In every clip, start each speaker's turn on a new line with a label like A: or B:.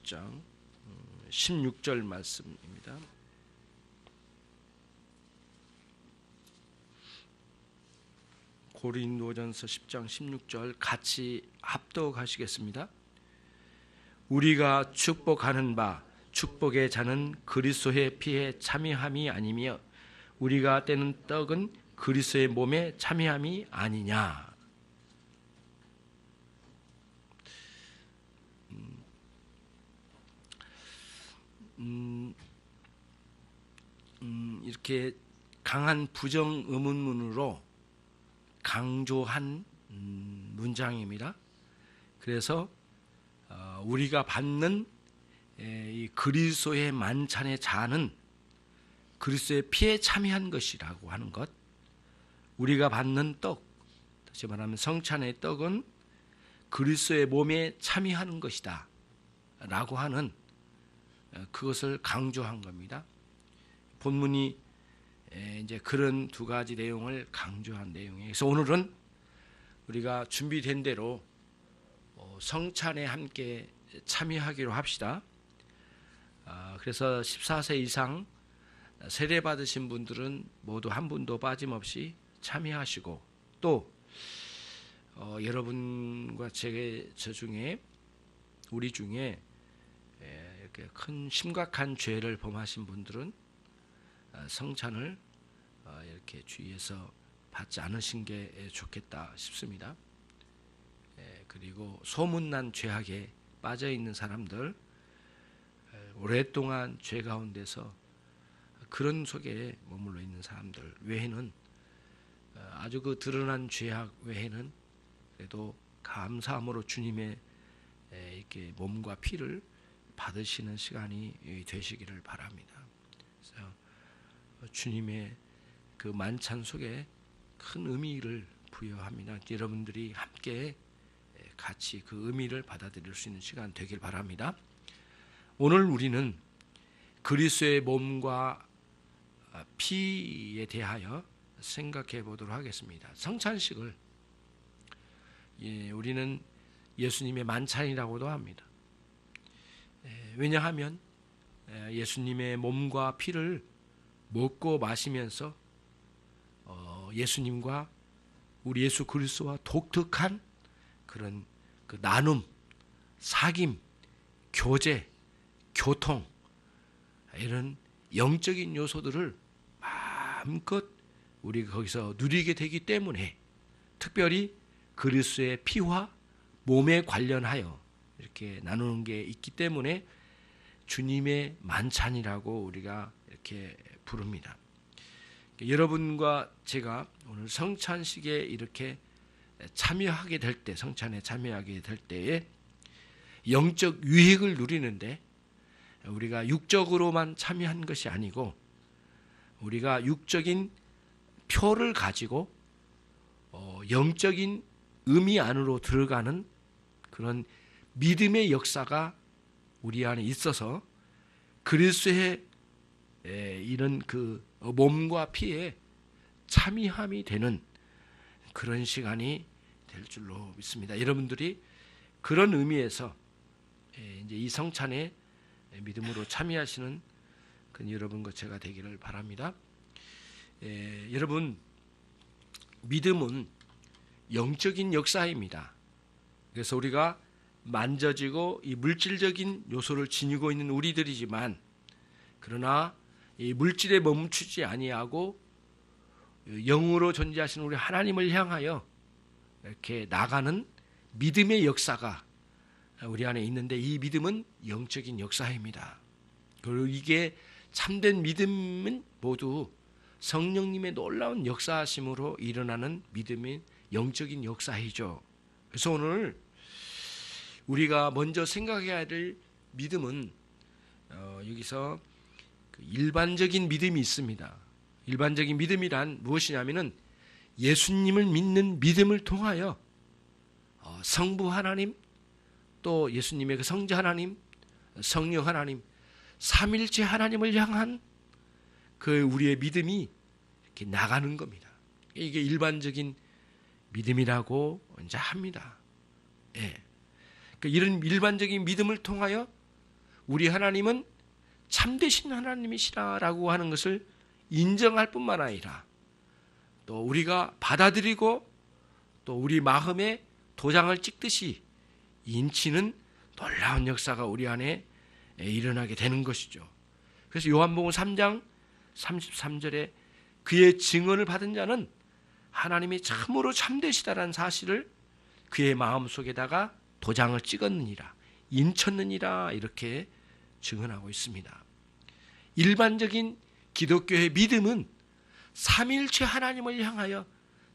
A: 10장 16절 말씀입니다. 고린도전서 10장 16절 같이 합독하시겠습니다. 우리가 축복하는 바 축복의 자는 그리스도의 피에 참여함이 아니며 우리가 떼는 떡은 그리스도의 몸에 참여함이 아니냐. 이렇게 강한 부정 의문문으로 강조한 문장입니다. 그래서 우리가 받는 이 그리스도의 만찬의 잔은 그리스도의 피에 참여한 것이라고 하는 것, 우리가 받는 떡, 다시 말하면 성찬의 떡은 그리스도의 몸에 참여하는 것이다 라고 하는 그것을 강조한 겁니다. 본문이 이제 그런 두 가지 내용을 강조한 내용이에요. 그래서 오늘은 우리가 준비된 대로 성찬에 함께 참여하기로 합시다. 그래서 14세 이상 세례 받으신 분들은 모두 한 분도 빠짐없이 참여하시고, 또 여러분과 저 중에 우리 중에 이렇게 큰 심각한 죄를 범하신 분들은 성찬을 이렇게 주위에서 받지 않으신 게 좋겠다 싶습니다. 그리고 소문난 죄악에 빠져 있는 사람들, 오랫동안 죄 가운데서 그런 속에 머물러 있는 사람들 외에는, 아주 그 드러난 죄악 외에는 그래도 감사함으로 주님의 이렇게 몸과 피를 받으시는 시간이 되시기를 바랍니다. 그래서 주님의 그 만찬 속에 큰 의미를 부여합니다. 여러분들이 함께 같이 그 의미를 받아들일 수 있는 시간 되길 바랍니다. 오늘 우리는 그리스도의 몸과 피에 대하여 생각해 보도록 하겠습니다. 성찬식을 우리는 예수님의 만찬이라고도 합니다. 왜냐하면 예수님의 몸과 피를 먹고 마시면서 예수님과 우리 예수 그리스도와 독특한 그런 그 나눔, 사귐, 교제, 교통, 이런 영적인 요소들을 마음껏 우리가 거기서 누리게 되기 때문에, 특별히 그리스도의 피와 몸에 관련하여 이렇게 나누는 게 있기 때문에 주님의 만찬이라고 우리가 이렇게 부릅니다. 여러분과 제가 오늘 성찬식에 이렇게 참여하게 될 때, 성찬에 참여하게 될 때에 영적 유익을 누리는데, 우리가 육적으로만 참여한 것이 아니고 우리가 육적인 표를 가지고 영적인 의미 안으로 들어가는 그런 믿음의 역사가 우리 안에 있어서 그리스도의 이런 그 몸과 피에 참여함이 되는 그런 시간이 될 줄로 믿습니다. 여러분들이 그런 의미에서 이제 이 성찬에 믿음으로 참여하시는 그 여러분과 제가 되기를 바랍니다. 여러분, 믿음은 영적인 역사입니다. 그래서 우리가 만져지고 이 물질적인 요소를 지니고 있는 우리들이지만, 그러나 이 물질에 멈추지 아니하고 영으로 존재하시는 우리 하나님을 향하여 이렇게 나가는 믿음의 역사가 우리 안에 있는데, 이 믿음은 영적인 역사입니다. 그리고 이게 참된 믿음은 모두 성령님의 놀라운 역사하심으로 일어나는 믿음의 영적인 역사이죠. 그래서 오늘 우리가 먼저 생각해야 될 믿음은 여기서 일반적인 믿음이 있습니다. 일반적인 믿음이란 무엇이냐면은 예수님을 믿는 믿음을 통하여 성부 하나님, 또 예수님의 그 성자 하나님, 성령 하나님, 삼일체 하나님을 향한 그 우리의 믿음이 이렇게 나가는 겁니다. 이게 일반적인 믿음이라고 이제 합니다. 예. 그러니까 이런 일반적인 믿음을 통하여 우리 하나님은 참되신 하나님이시라라고 하는 것을 인정할 뿐만 아니라 또 우리가 받아들이고 또 우리 마음에 도장을 찍듯이 인치는 놀라운 역사가 우리 안에 일어나게 되는 것이죠. 그래서 요한복음 3장 33절에 그의 증언을 받은 자는 하나님이 참으로 참되시다라는 사실을 그의 마음속에다가 도장을 찍었느니라, 인쳤느니라 이렇게 증언하고 있습니다. 일반적인 기독교의 믿음은 삼위일체 하나님을 향하여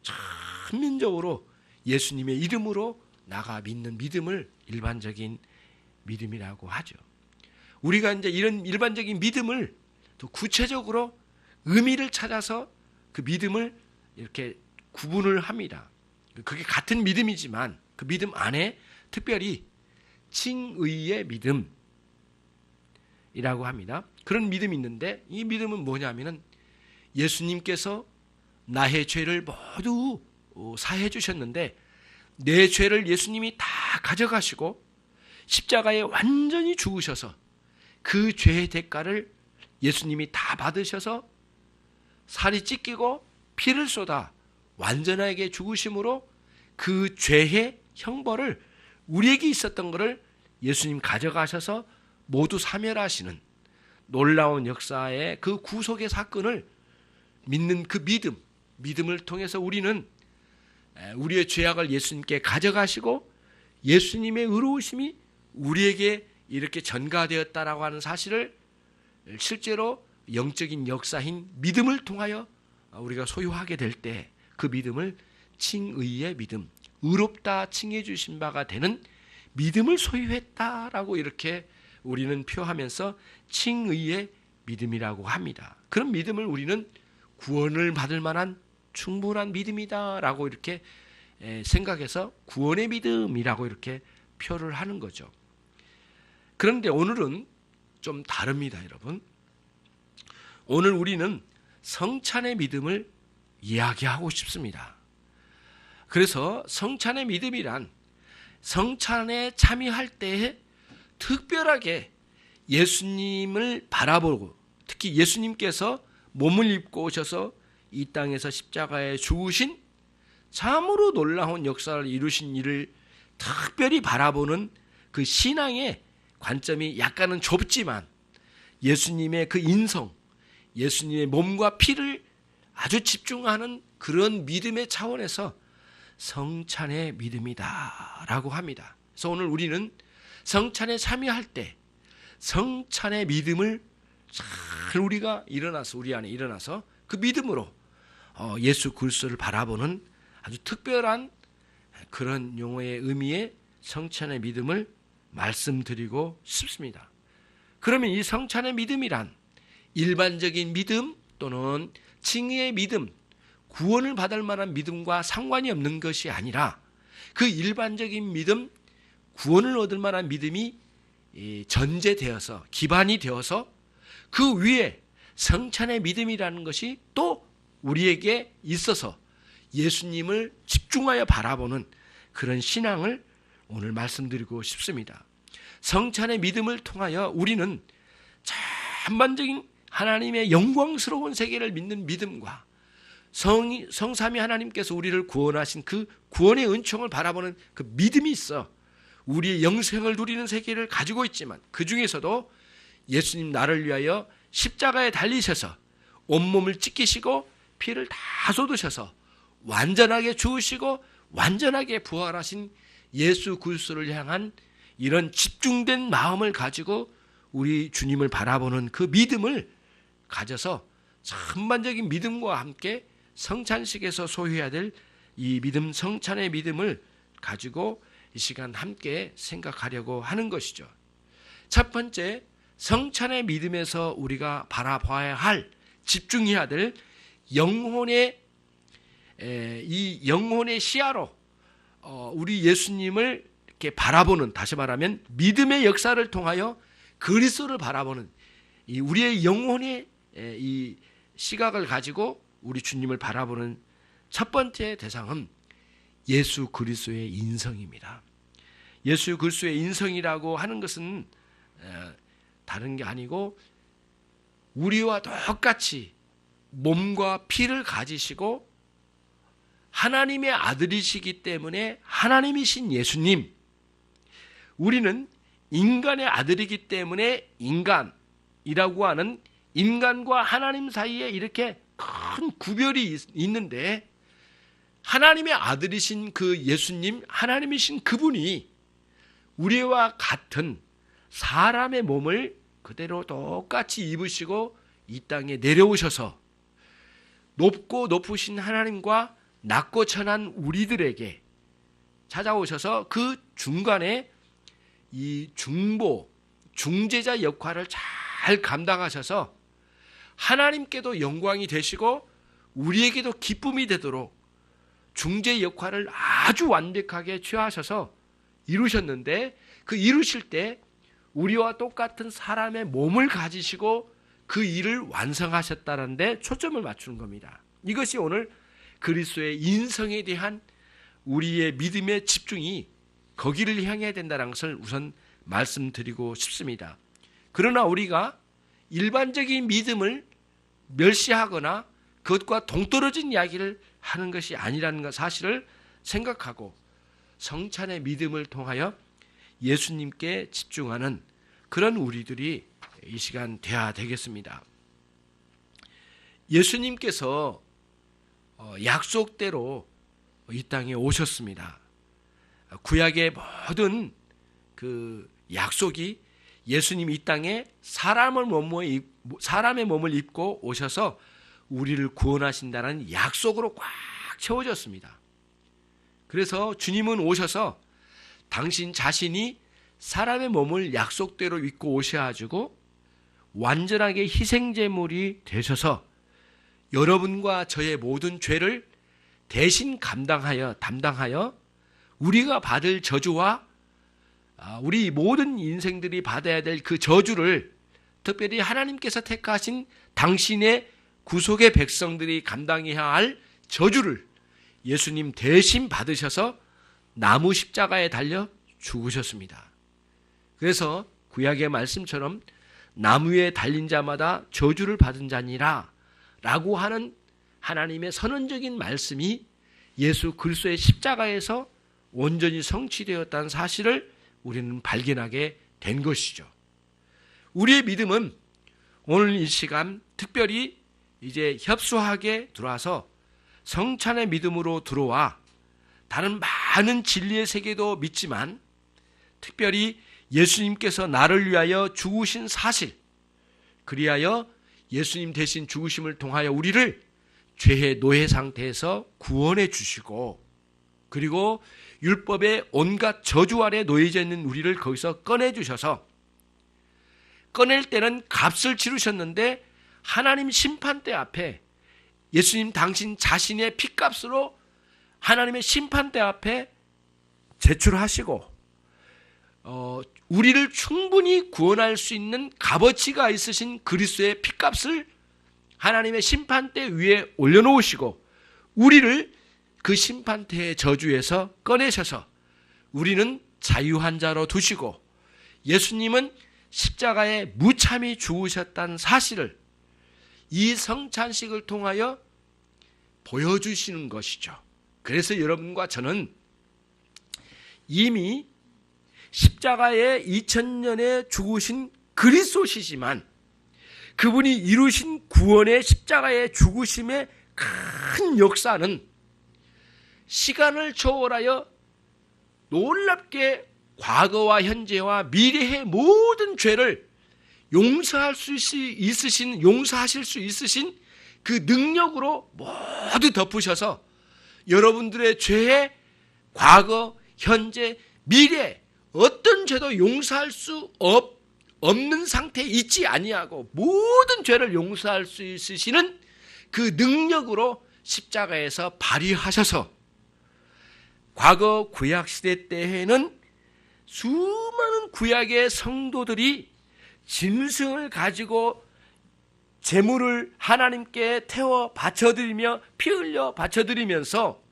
A: 전민적으로 예수님의 이름으로 나가 믿는 믿음을 일반적인 믿음이라고 하죠. 우리가 이제 이런 일반적인 믿음을 또 구체적으로 의미를 찾아서 그 믿음을 이렇게 구분을 합니다. 그게 같은 믿음이지만 그 믿음 안에 특별히 칭의의 믿음이라고 합니다. 그런 믿음이 있는데 이 믿음은 뭐냐면은 예수님께서 나의 죄를 모두 사해 주셨는데 내 죄를 예수님이 다 가져가시고 십자가에 완전히 죽으셔서 그 죄의 대가를 예수님이 다 받으셔서 살이 찢기고 피를 쏟아 완전하게 죽으심으로 그 죄의 형벌을 우리에게 있었던 것을 예수님 가져가셔서 모두 사멸하시는 놀라운 역사의 그 구속의 사건을 믿는 그 믿음을 통해서 우리는 우리의 죄악을 예수님께 가져가시고 예수님의 의로우심이 우리에게 이렇게 전가되었다라고 하는 사실을 실제로 영적인 역사인 믿음을 통하여 우리가 소유하게 될 때 그 믿음을 칭의의 믿음, 의롭다 칭해 주신 바가 되는 믿음을 소유했다라고 이렇게 우리는 표하면서 칭의의 믿음이라고 합니다. 그런 믿음을 우리는 구원을 받을 만한 충분한 믿음이다라고 이렇게 생각해서 구원의 믿음이라고 이렇게 표를 하는 거죠. 그런데 오늘은 좀 다릅니다, 여러분. 오늘 우리는 성찬의 믿음을 이야기하고 싶습니다. 그래서 성찬의 믿음이란 성찬에 참여할 때에 특별하게 예수님을 바라보고 특히 예수님께서 몸을 입고 오셔서 이 땅에서 십자가에 죽으신 참으로 놀라운 역사를 이루신 일을 특별히 바라보는 그 신앙의 관점이 약간은 좁지만 예수님의 그 인성, 예수님의 몸과 피를 아주 집중하는 그런 믿음의 차원에서 성찬의 믿음이다라고 합니다. 그래서 오늘 우리는 성찬에 참여할 때 성찬의 믿음을 잘 우리가 우리 안에 일어나서 그 믿음으로 예수 그리스도를 바라보는 아주 특별한 그런 용어의 의미의 성찬의 믿음을 말씀드리고 싶습니다. 그러면 이 성찬의 믿음이란 일반적인 믿음 또는 칭의의 믿음, 구원을 받을 만한 믿음과 상관이 없는 것이 아니라 그 일반적인 믿음, 구원을 얻을 만한 믿음이 전제되어서 기반이 되어서 그 위에 성찬의 믿음이라는 것이 또 우리에게 있어서 예수님을 집중하여 바라보는 그런 신앙을 오늘 말씀드리고 싶습니다. 성찬의 믿음을 통하여 우리는 전반적인 하나님의 영광스러운 세계를 믿는 믿음과 성삼위 하나님께서 우리를 구원하신 그 구원의 은총을 바라보는 그 믿음이 있어 우리의 영생을 누리는 세계를 가지고 있지만 그 중에서도 예수님 나를 위하여 십자가에 달리셔서 온몸을 찢기시고 피를 다 쏟으셔서 완전하게 죽으시고 완전하게 부활하신 예수 그리스도를 향한 이런 집중된 마음을 가지고 우리 주님을 바라보는 그 믿음을 가져서 전반적인 믿음과 함께 성찬식에서 소유해야 될 이 믿음, 성찬의 믿음을 가지고 이 시간 함께 생각하려고 하는 것이죠. 첫 번째, 성찬의 믿음에서 우리가 바라봐야 할, 집중해야 될 영혼의 시야로 우리 예수님을 이렇게 바라보는, 다시 말하면 믿음의 역사를 통하여 그리스도를 바라보는 이 우리의 영혼의 이 시각을 가지고 우리 주님을 바라보는 첫 번째 대상은 예수 그리스도의 인성입니다. 예수 그리스도의 인성이라고 하는 것은 다른 게 아니고 우리와 똑같이 몸과 피를 가지시고 하나님의 아들이시기 때문에 하나님이신 예수님, 우리는 인간의 아들이기 때문에 인간이라고 하는 인간과 하나님 사이에 이렇게 큰 구별이 있는데, 하나님의 아들이신 그 예수님, 하나님이신 그분이 우리와 같은 사람의 몸을 그대로 똑같이 입으시고 이 땅에 내려오셔서 높고 높으신 하나님과 낮고 천한 우리들에게 찾아오셔서 그 중간에 이 중재자 역할을 잘 감당하셔서 하나님께도 영광이 되시고 우리에게도 기쁨이 되도록 중재 역할을 아주 완벽하게 취하셔서 이루셨는데, 그 이루실 때 우리와 똑같은 사람의 몸을 가지시고 그 일을 완성하셨다는 데 초점을 맞추는 겁니다. 이것이 오늘 그리스도의 인성에 대한 우리의 믿음의 집중이 거기를 향해야 된다는 것을 우선 말씀드리고 싶습니다. 그러나 우리가 일반적인 믿음을 멸시하거나 그것과 동떨어진 이야기를 하는 것이 아니라는 사실을 생각하고 성찬의 믿음을 통하여 예수님께 집중하는 그런 우리들이 이 시간 되어야 되겠습니다. 예수님께서 약속대로 이 땅에 오셨습니다. 구약의 모든 그 약속이 예수님이 이 땅에 사람의 몸을 입고 오셔서 우리를 구원하신다는 약속으로 꽉 채워졌습니다. 그래서 주님은 오셔서 당신 자신이 사람의 몸을 약속대로 입고 오셔가지고 완전하게 희생제물이 되셔서 여러분과 저의 모든 죄를 대신 담당하여 우리가 받을 저주와 우리 모든 인생들이 받아야 될 그 저주를, 특별히 하나님께서 택하신 당신의 구속의 백성들이 감당해야 할 저주를 예수님 대신 받으셔서 나무 십자가에 달려 죽으셨습니다. 그래서 구약의 말씀처럼 나무에 달린 자마다 저주를 받은 자니라 라고 하는 하나님의 선언적인 말씀이 예수 그리스도의 십자가에서 온전히 성취되었다는 사실을 우리는 발견하게 된 것이죠. 우리의 믿음은 오늘 이 시간 특별히 이제 협소하게 들어와서 성찬의 믿음으로 들어와 다른 많은 진리의 세계도 믿지만, 특별히 예수님께서 나를 위하여 죽으신 사실, 그리하여 예수님 대신 죽으심을 통하여 우리를 죄의 노예 상태에서 구원해 주시고, 그리고 율법의 온갖 저주 아래 놓여져 있는 우리를 거기서 꺼내 주셔서, 꺼낼 때는 값을 치르셨는데 하나님 심판대 앞에 예수님 당신 자신의 피값으로 하나님의 심판대 앞에 제출하시고 우리를 충분히 구원할 수 있는 값어치가 있으신 그리스도의 피값을 하나님의 심판대 위에 올려놓으시고 우리를 그 심판대의 저주에서 꺼내셔서 우리는 자유한 자로 두시고, 예수님은 십자가에 무참히 죽으셨다는 사실을 이 성찬식을 통하여 보여주시는 것이죠. 그래서 여러분과 저는 이미 십자가에 2000년에 죽으신 그리스도시지만 그분이 이루신 구원의 십자가의 죽으심의 큰 역사는 시간을 초월하여 놀랍게 과거와 현재와 미래의 모든 죄를 용서하실 수 있으신 그 능력으로 모두 덮으셔서 여러분들의 죄의 과거, 현재, 미래 어떤 죄도 용서할 수 없는 상태에 있지 아니하고 모든 죄를 용서할 수 있으시는 그 능력으로 십자가에서 발휘하셔서 과거 구약시대 때에는 수많은 구약의 성도들이 짐승을 가지고 제물을 하나님께 태워 바쳐드리며 피 흘려 바쳐드리면서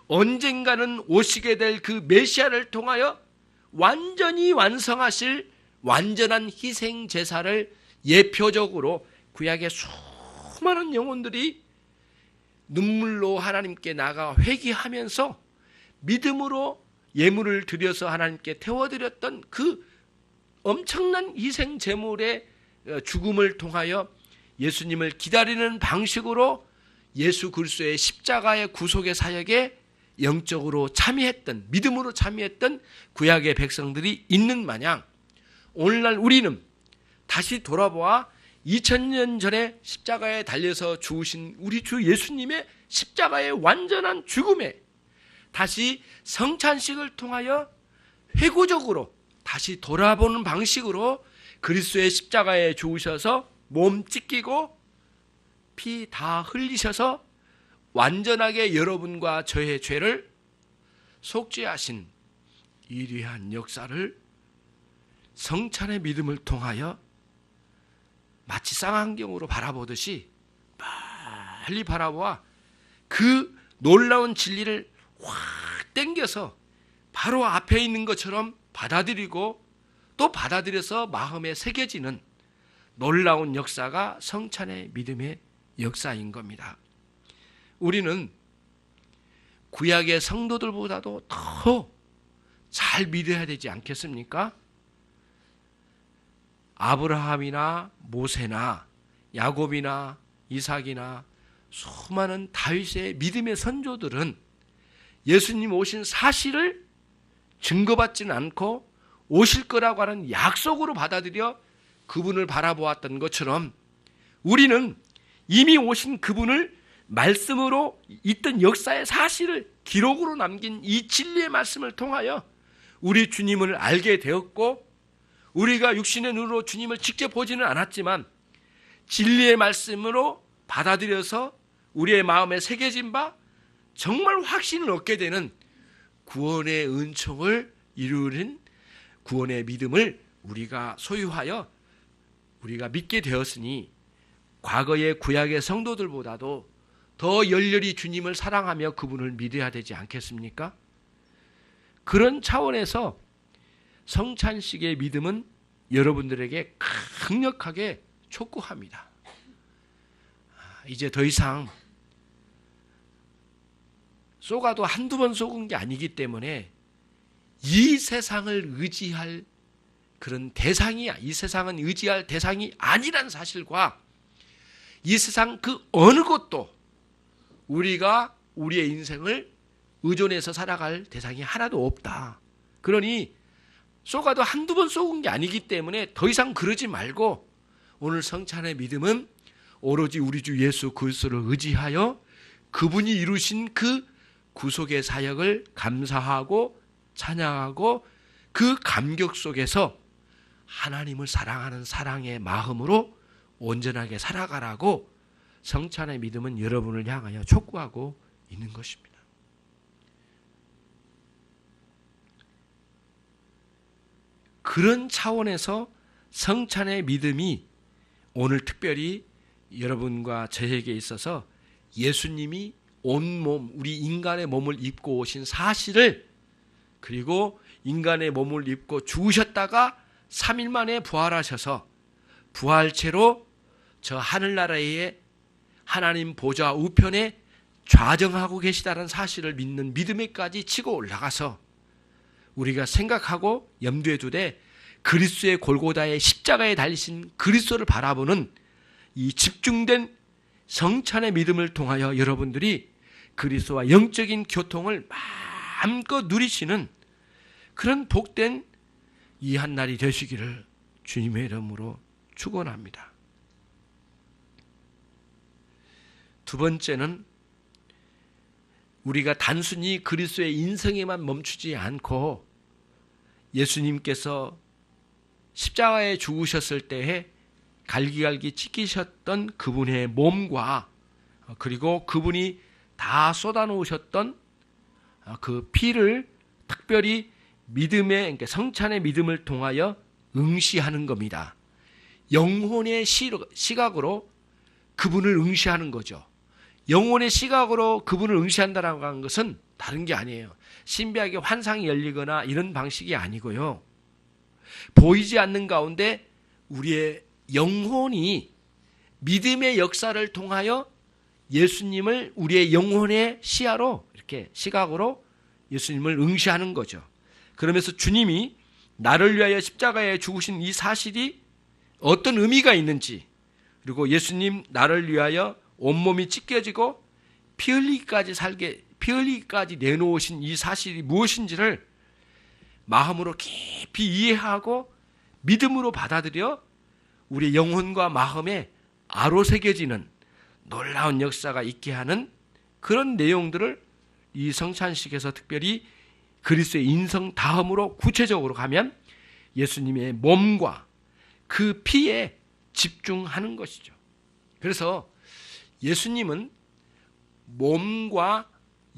A: 언젠가는 오시게 될 그 메시아를 통하여 완전히 완성하실 완전한 희생 제사를 예표적으로 구약의 수많은 영혼들이 눈물로 하나님께 나가 회개하면서 믿음으로 예물을 드려서 하나님께 태워드렸던 그 엄청난 희생 제물의 죽음을 통하여 예수님을 기다리는 방식으로 예수 그리스도의 십자가의 구속의 사역에 영적으로 참여했던, 믿음으로 참여했던 구약의 백성들이 있는 마냥 오늘날 우리는 다시 돌아보아 2000년 전에 십자가에 달려서 죽으신 우리 주 예수님의 십자가의 완전한 죽음에 다시 성찬식을 통하여 회고적으로 다시 돌아보는 방식으로 그리스도의 십자가에 죽으셔서 몸 찢기고 피 다 흘리셔서 완전하게 여러분과 저의 죄를 속죄하신 이러한 역사를 성찬의 믿음을 통하여 마치 쌍안경으로 바라보듯이 빨리 바라보아 그 놀라운 진리를 확 땡겨서 바로 앞에 있는 것처럼 받아들이고 또 받아들여서 마음에 새겨지는 놀라운 역사가 성찬의 믿음의 역사인 겁니다. 우리는 구약의 성도들보다도 더 잘 믿어야 되지 않겠습니까? 아브라함이나 모세나 야곱이나 이삭이나 수많은 다윗의 믿음의 선조들은 예수님 오신 사실을 증거받지는 않고 오실 거라고 하는 약속으로 받아들여 그분을 바라보았던 것처럼 우리는 이미 오신 그분을 말씀으로 있던 역사의 사실을 기록으로 남긴 이 진리의 말씀을 통하여 우리 주님을 알게 되었고, 우리가 육신의 눈으로 주님을 직접 보지는 않았지만 진리의 말씀으로 받아들여서 우리의 마음에 새겨진 바 정말 확신을 얻게 되는 구원의 은총을 이루는 구원의 믿음을 우리가 소유하여 우리가 믿게 되었으니 과거의 구약의 성도들보다도 더 열렬히 주님을 사랑하며 그분을 믿어야 되지 않겠습니까? 그런 차원에서 성찬식의 믿음은 여러분들에게 강력하게 촉구합니다. 이제 더 이상 쏘가도 한두 번 속은 게 아니기 때문에 이 세상을 의지할 그런 대상이, 이 세상은 의지할 대상이 아니란 사실과 이 세상 그 어느 것도 우리가 우리의 인생을 의존해서 살아갈 대상이 하나도 없다. 그러니 쏘가도 한두 번 쏘은 게 아니기 때문에 더 이상 그러지 말고 오늘 성찬의 믿음은 오로지 우리 주 예수 그리스도를 의지하여 그분이 이루신 그 구속의 사역을 감사하고 찬양하고 그 감격 속에서 하나님을 사랑하는 사랑의 마음으로 온전하게 살아가라고 성찬의 믿음은 여러분을 향하여 촉구하고 있는 것입니다. 그런 차원에서 성찬의 믿음이 오늘 특별히 여러분과 저에게 있어서 예수님이 온몸, 우리 인간의 몸을 입고 오신 사실을, 그리고 인간의 몸을 입고 죽으셨다가 3일 만에 부활하셔서 부활체로 저 하늘나라의 하나님 보좌 우편에 좌정하고 계시다는 사실을 믿는 믿음에까지 치고 올라가서 우리가 생각하고 염두에 두되 그리스도의 골고다의 십자가에 달리신 그리스도를 바라보는 이 집중된 성찬의 믿음을 통하여 여러분들이 그리스도와 영적인 교통을 마음껏 누리시는 그런 복된 이 한날이 되시기를 주님의 이름으로 축원합니다. 두 번째는 우리가 단순히 그리스도의 인생에만 멈추지 않고 예수님께서 십자가에 죽으셨을 때에 갈기갈기 찢기셨던 그분의 몸과 그리고 그분이 다 쏟아놓으셨던 그 피를 특별히 믿음의, 그러니까 성찬의 믿음을 통하여 응시하는 겁니다. 영혼의 시각으로 그분을 응시하는 거죠. 영혼의 시각으로 그분을 응시한다라고 하는 것은 다른 게 아니에요. 신비하게 환상이 열리거나 이런 방식이 아니고요. 보이지 않는 가운데 우리의 영혼이 믿음의 역사를 통하여 예수님을 우리의 영혼의 시야로, 이렇게 시각으로 예수님을 응시하는 거죠. 그러면서 주님이 나를 위하여 십자가에 죽으신 이 사실이 어떤 의미가 있는지, 그리고 예수님 나를 위하여 온몸이 찢겨지고 피 흘리기까지 내놓으신 이 사실이 무엇인지를 마음으로 깊이 이해하고 믿음으로 받아들여 우리의 영혼과 마음에 아로새겨지는 놀라운 역사가 있게 하는 그런 내용들을 이 성찬식에서 특별히 그리스도의 인성 다음으로 구체적으로 가면 예수님의 몸과 그 피에 집중하는 것이죠. 그래서 예수님은 몸과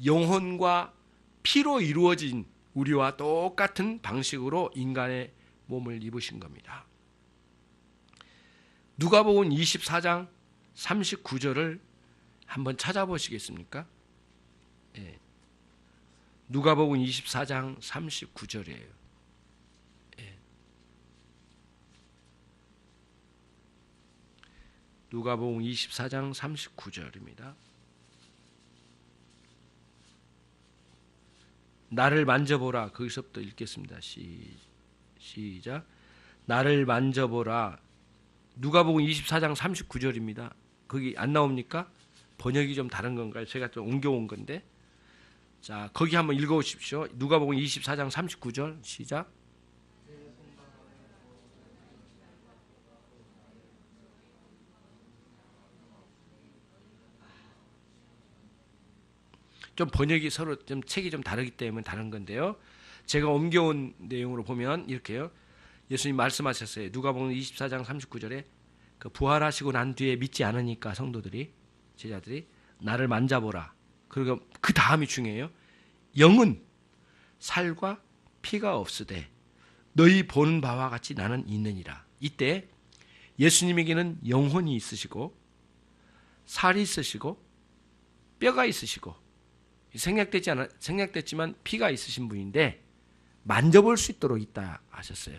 A: 영혼과 피로 이루어진 우리와 똑같은 방식으로 인간의 몸을 입으신 겁니다. 누가복음 24장 39절을 한번 찾아보시겠습니까? 예. 누가복음 24장 39절이에요. 예. 누가복음 24장 39절입니다. 나를 만져보라. 거기서부터 읽겠습니다. 시작. 나를 만져보라. 누가복음 24장 39절입니다. 거기 안 나옵니까? 번역이 좀 다른 건가요? 제가 좀 옮겨온 건데. 자, 거기 한번 읽어보십시오. 누가복음 24장 39절 시작. 좀 번역이 서로 좀 책이 좀 다르기 때문에 다른 건데요. 제가 옮겨온 내용으로 보면 이렇게요. 예수님 말씀하셨어요. 누가복음 24장 39절에 그 부활하시고 난 뒤에 믿지 않으니까 성도들이, 제자들이 나를 만져보라. 그리고 그 다음이 중요해요. 영은 살과 피가 없으되 너희 보는 바와 같이 나는 있느니라. 이때 예수님에게는 영혼이 있으시고 살이 있으시고 뼈가 있으시고 생략됐지만 피가 있으신 분인데 만져볼 수 있도록 있다 하셨어요.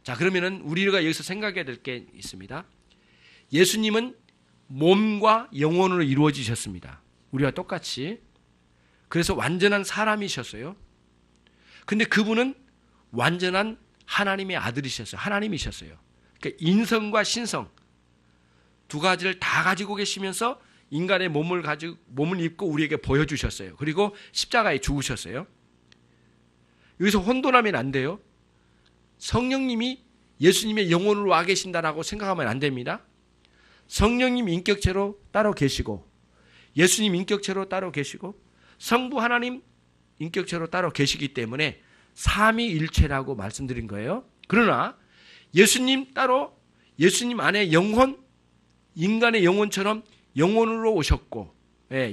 A: 자, 그러면은 우리가 여기서 생각해야 될 게 있습니다. 예수님은 몸과 영혼으로 이루어지셨습니다. 우리와 똑같이. 그래서 완전한 사람이셨어요. 근데 그분은 완전한 하나님의 아들이셨어요. 하나님이셨어요. 그러니까 인성과 신성 두 가지를 다 가지고 계시면서 인간의 몸을 입고 우리에게 보여주셨어요. 그리고 십자가에 죽으셨어요. 여기서 혼돈하면 안 돼요. 성령님이 예수님의 영혼으로 와 계신다라고 생각하면 안 됩니다. 성령님 인격체로 따로 계시고 예수님 인격체로 따로 계시고 성부 하나님 인격체로 따로 계시기 때문에 삼위일체라고 말씀드린 거예요. 그러나 예수님 따로 예수님 안에 영혼, 인간의 영혼처럼 영혼으로 오셨고,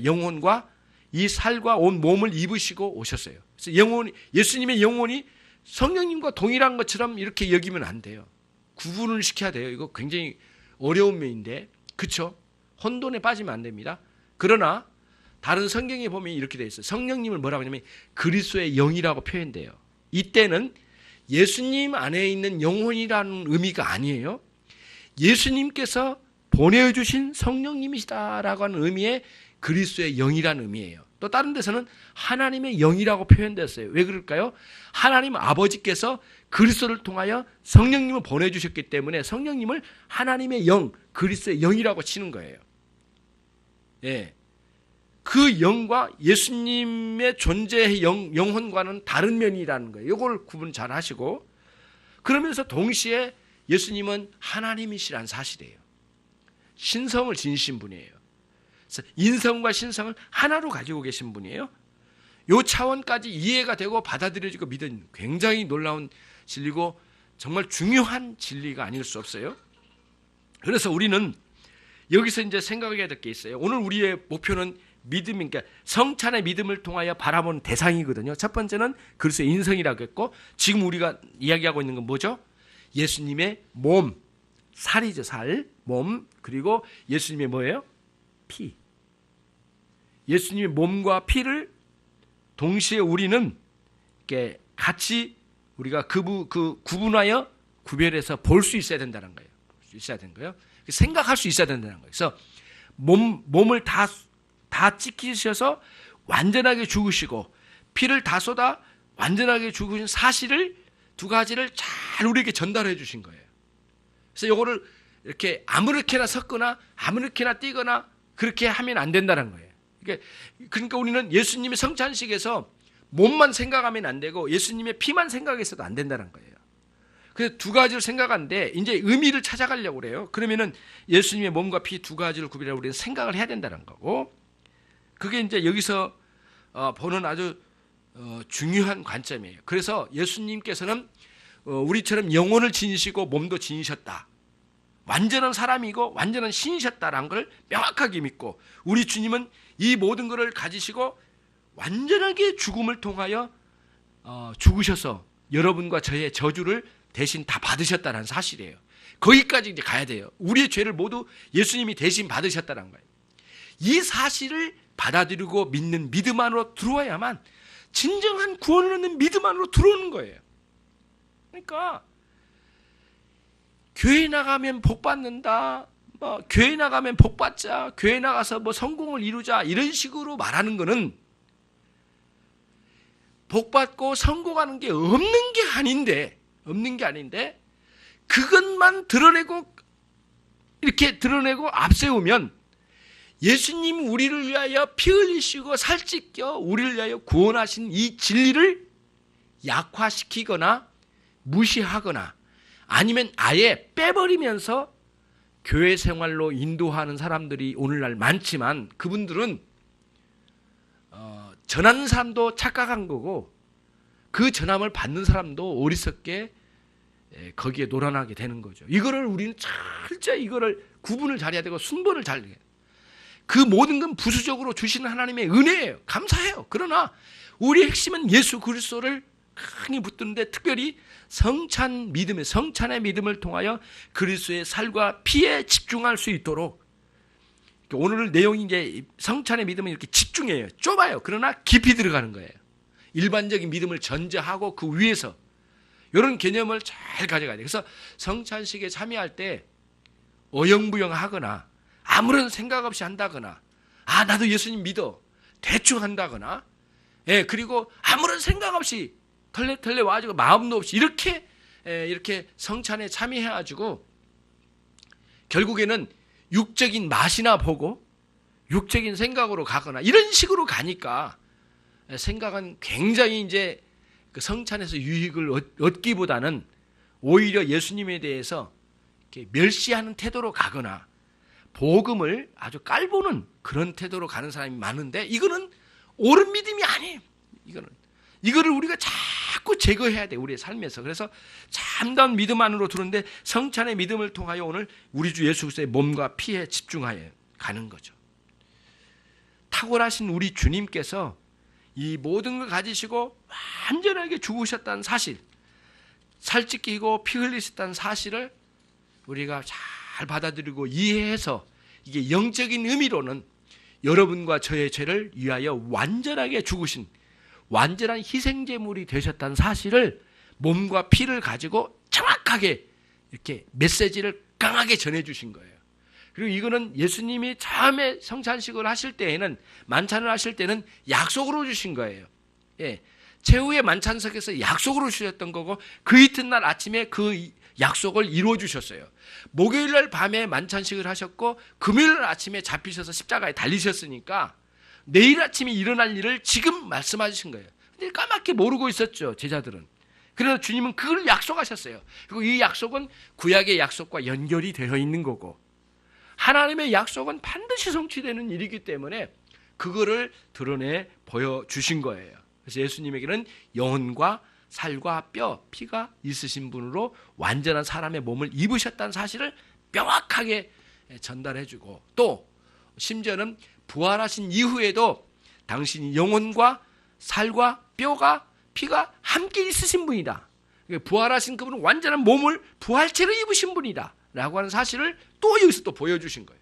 A: 영혼과 이 살과 온 몸을 입으시고 오셨어요. 그래서 예수님의 영혼이 성령님과 동일한 것처럼 이렇게 여기면 안 돼요. 구분을 시켜야 돼요. 이거 굉장히 어려운 면인데, 그렇죠? 혼돈에 빠지면 안 됩니다. 그러나 다른 성경에 보면 이렇게 되어 있어요. 성령님을 뭐라고 하냐면 그리스도의 영이라고 표현돼요. 이때는 예수님 안에 있는 영혼이라는 의미가 아니에요. 예수님께서 보내주신 성령님이시다라고 하는 의미의 그리스도의 영이라는 의미예요. 또 다른 데서는 하나님의 영이라고 표현됐어요. 왜 그럴까요? 하나님 아버지께서 그리스도를 통하여 성령님을 보내주셨기 때문에 성령님을 하나님의 영, 그리스도의 영이라고 치는 거예요. 예. 그 영과 예수님의 존재의 영혼과는 다른 면이라는 거예요. 이걸 구분 잘 하시고, 그러면서 동시에 예수님은 하나님이시란 사실이에요. 신성을 지니신 분이에요. 그래서 인성과 신성을 하나로 가지고 계신 분이에요. 이 차원까지 이해가 되고 받아들여지고 믿은 굉장히 놀라운 진리고 정말 중요한 진리가 아닐 수 없어요. 그래서 우리는 여기서 이제 생각해야 될 게 있어요. 오늘 우리의 목표는 믿음이니까 성찬의 믿음을 통하여 바라보는 대상이거든요. 첫 번째는 그리스도의 인성이라고 했고, 지금 우리가 이야기하고 있는 건 뭐죠? 예수님의 몸, 살이죠. 살, 몸, 그리고 예수님의 뭐예요? 피. 예수님의 몸과 피를 동시에 우리는 이렇게 같이 우리가 그 구분하여 구별해서 볼 수 있어야 된다는 거예요. 볼 수 있어야 되는 거예요. 생각할 수 있어야 된다는 거예요. 그래서 몸을 다 찢기셔서 완전하게 죽으시고 피를 다 쏟아 완전하게 죽으신 사실을 두 가지를 잘 우리에게 전달해 주신 거예요. 그래서 이거를 이렇게 아무렇게나 섞거나 아무렇게나 띄거나 그렇게 하면 안 된다는 거예요. 그러니까 우리는 예수님의 성찬식에서 몸만 생각하면 안 되고 예수님의 피만 생각해서도 안 된다는 거예요. 그래서 두 가지를 생각하는데 이제 의미를 찾아가려고 그래요. 그러면은 예수님의 몸과 피 두 가지를 구별하고 우리는 생각을 해야 된다는 거고, 그게 이제 여기서 보는 아주 중요한 관점이에요. 그래서 예수님께서는 우리처럼 영혼을 지니시고 몸도 지니셨다. 완전한 사람이고 완전한 신이셨다라는 걸 명확하게 믿고, 우리 주님은 이 모든 것을 가지시고 완전하게 죽음을 통하여 죽으셔서 여러분과 저의 저주를 대신 다 받으셨다는 사실이에요. 거기까지 이제 가야 돼요. 우리의 죄를 모두 예수님이 대신 받으셨다는 거예요. 이 사실을 받아들이고 믿는 믿음 안으로 들어와야만 진정한 구원을 얻는 믿음 안으로 들어오는 거예요. 그러니까 교회 나가면 복 받는다, 교회 나가면 복 받자, 교회 나가서 성공을 이루자, 이런 식으로 말하는 거는 복 받고 성공하는 게 없는 게 아닌데 그것만 이렇게 드러내고 앞세우면 예수님 우리를 위하여 피 흘리시고 살찌겨 우리를 위하여 구원하신 이 진리를 약화시키거나 무시하거나 아니면 아예 빼버리면서 교회 생활로 인도하는 사람들이 오늘날 많지만, 그분들은 전하는 사람도 착각한 거고 그 전함을 받는 사람도 어리석게 거기에 놀아나게 되는 거죠. 이거를 우리는 철저히 이거를 구분을 잘해야 되고 순번을 잘 해야 돼요. 그 모든 건 부수적으로 주시는 하나님의 은혜예요. 감사해요. 그러나 우리의 핵심은 예수 그리스도를 강히 붙드는데, 특별히 성찬의 믿음을 통하여 그리스도의 살과 피에 집중할 수 있도록, 오늘 내용이 이제 성찬의 믿음은 이렇게 집중해요. 좁아요. 그러나 깊이 들어가는 거예요. 일반적인 믿음을 전제하고 그 위에서 이런 개념을 잘 가져가야 돼요. 그래서 성찬식에 참여할 때 어영부영하거나 아무런 생각 없이 한다거나, 나도 예수님 믿어, 대충 한다거나, 그리고 아무런 생각 없이 털레 와가지고 마음도 없이 이렇게 성찬에 참여해가지고 결국에는 육적인 맛이나 보고 육적인 생각으로 가거나 이런 식으로 가니까 생각은 굉장히 이제 그 성찬에서 유익을 얻기보다는 오히려 예수님에 대해서 이렇게 멸시하는 태도로 가거나 복음을 아주 깔보는 그런 태도로 가는 사람이 많은데, 이거는 옳은 믿음이 아니에요. 이거를 우리가 자꾸 제거해야 돼, 우리의 삶에서. 그래서 참다운 믿음 안으로 들어오는데 성찬의 믿음을 통하여 오늘 우리 주 예수 그리스도의 몸과 피에 집중하여 가는 거죠. 탁월하신 우리 주님께서 이 모든 걸 가지시고 완전하게 죽으셨다는 사실, 살찌끼고 피 흘리셨다는 사실을 우리가 잘 받아들이고 이해해서, 이게 영적인 의미로는 여러분과 저의 죄를 위하여 완전하게 죽으신 완전한 희생제물이 되셨다는 사실을 몸과 피를 가지고 정확하게 이렇게 메시지를 강하게 전해주신 거예요. 그리고 이거는 예수님이 처음에 성찬식을 하실 때에는, 만찬을 하실 때는 약속으로 주신 거예요. 최후의 만찬석에서 약속으로 주셨던 거고, 그 이튿날 아침에 그 약속을 이루어 주셨어요. 목요일날 밤에 만찬식을 하셨고 금요일날 아침에 잡히셔서 십자가에 달리셨으니까 내일 아침에 일어날 일을 지금 말씀하신 거예요. 근데 까맣게 모르고 있었죠, 제자들은. 그러나 주님은 그걸 약속하셨어요. 그리고 이 약속은 구약의 약속과 연결이 되어 있는 거고, 하나님의 약속은 반드시 성취되는 일이기 때문에 그거를 드러내 보여주신 거예요. 그래서 예수님에게는 영혼과 살과 뼈, 피가 있으신 분으로 완전한 사람의 몸을 입으셨다는 사실을 명확하게 전달해주고, 또 심지어는 부활하신 이후에도 당신이 영혼과 살과 뼈가 피가 함께 있으신 분이다. 부활하신 그분은 완전한 몸을 부활체로 입으신 분이다 라고 하는 사실을 또 여기서 또 보여주신 거예요.